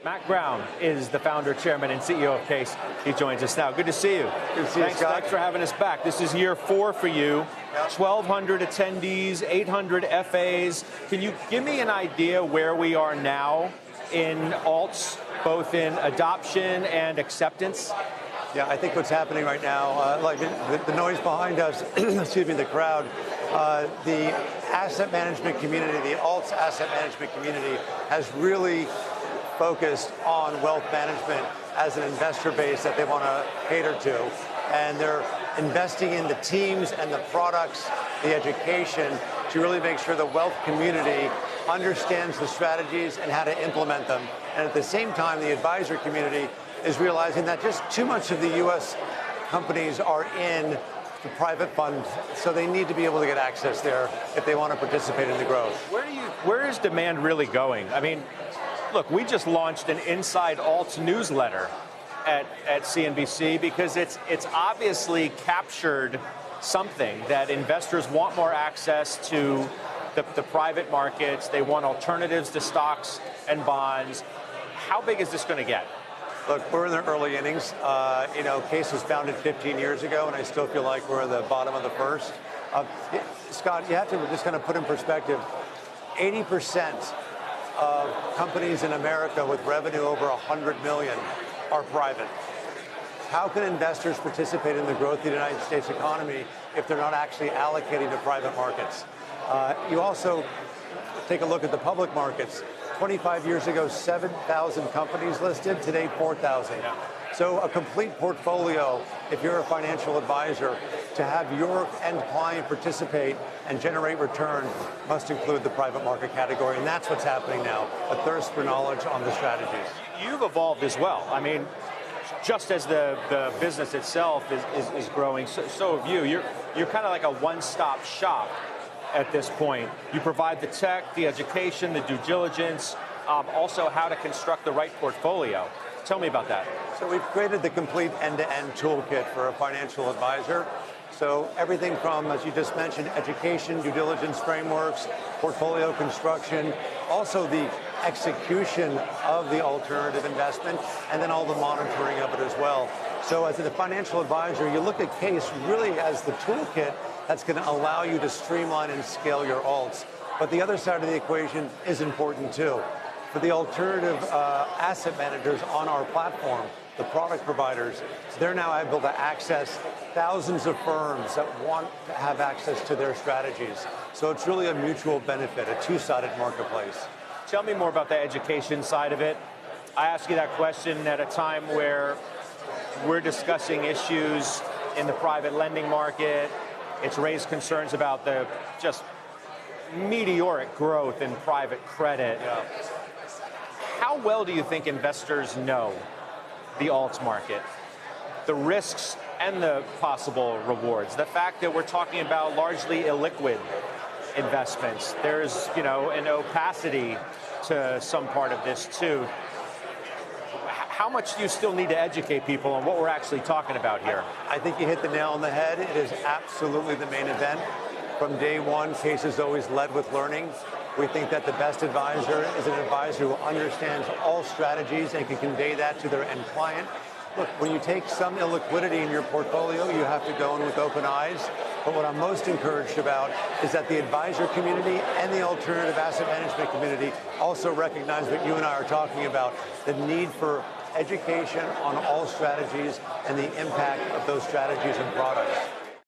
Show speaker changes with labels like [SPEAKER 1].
[SPEAKER 1] Matt Brown is the founder, chairman, and CEO of CAIS. He joins us now. Good to see you.
[SPEAKER 2] Good to see you, Scott.
[SPEAKER 1] Thanks for having us back. This is year 4 for you. 1,200 attendees, 800 FAs. Can you give me an idea where we are now in alts, both in adoption and acceptance?
[SPEAKER 2] Yeah, I think what's happening right now, like the noise behind us, excuse me, the crowd, the asset management community, the alts asset management community has really focused on wealth management as an investor base that they want to cater to. And they're investing in the teams and the products, the education, to really make sure the wealth community understands the strategies and how to implement them. And at the same time, the advisor community is realizing that just too much of the U.S. companies are in the private funds, so they need to be able to get access there if they want to participate in the growth.
[SPEAKER 1] Where is demand really going? I mean, look, we just launched an Inside Alts newsletter at CNBC because it's obviously captured something that investors want more access to the private markets. They want alternatives to stocks and bonds. How big is this going to get?
[SPEAKER 2] Look, we're in the early innings. CAIS was founded 15 years ago, and I still feel like we're at the bottom of the first. Scott, you have to just kind of put in perspective, 80% of companies in America with revenue over 100 million are private. How can investors participate in the growth of the United States economy if they're not actually allocating to private markets? You also take a look at the public markets. 25 years ago, 7,000 companies listed, today 4,000.
[SPEAKER 1] Yeah.
[SPEAKER 2] So a complete portfolio, if you're a financial advisor, to have your end client participate and generate return must include the private market category, and that's what's happening now, a thirst for knowledge on the strategies.
[SPEAKER 1] You've evolved as well. I mean, just as the business itself is growing, so have you. You're kind of like a one-stop shop at this point. You provide the tech, the education, the due diligence, also how to construct the right portfolio. Tell me about that.
[SPEAKER 2] So we've created the complete end-to-end toolkit for a financial advisor. So everything from, as you just mentioned, education, due diligence frameworks, portfolio construction, also the execution of the alternative investment, and then all the monitoring of it as well. So as a financial advisor, you look at CAIS really as the toolkit that's going to allow you to streamline and scale your alts. But the other side of the equation is important too. For the alternative asset managers on our platform, the product providers, they're now able to access thousands of firms that want to have access to their strategies. So it's really a mutual benefit, a two-sided marketplace.
[SPEAKER 1] Tell me more about the education side of it. I ask you that question at a time where we're discussing issues in the private lending market. It's raised concerns about the just meteoric growth in private credit.
[SPEAKER 2] Yeah.
[SPEAKER 1] How well do you think investors know the alts market, the risks and the possible rewards? The fact that we're talking about largely illiquid investments. There's, an opacity to some part of this too. How much do you still need to educate people on what we're actually talking about here?
[SPEAKER 2] I think you hit the nail on the head. It is absolutely the main event. From day one, CAIS has always led with learning. We think that the best advisor is an advisor who understands all strategies and can convey that to their end client. Look, when you take some illiquidity in your portfolio, you have to go in with open eyes. But what I'm most encouraged about is that the advisor community and the alternative asset management community also recognize what you and I are talking about, the need for education on all strategies and the impact of those strategies and products.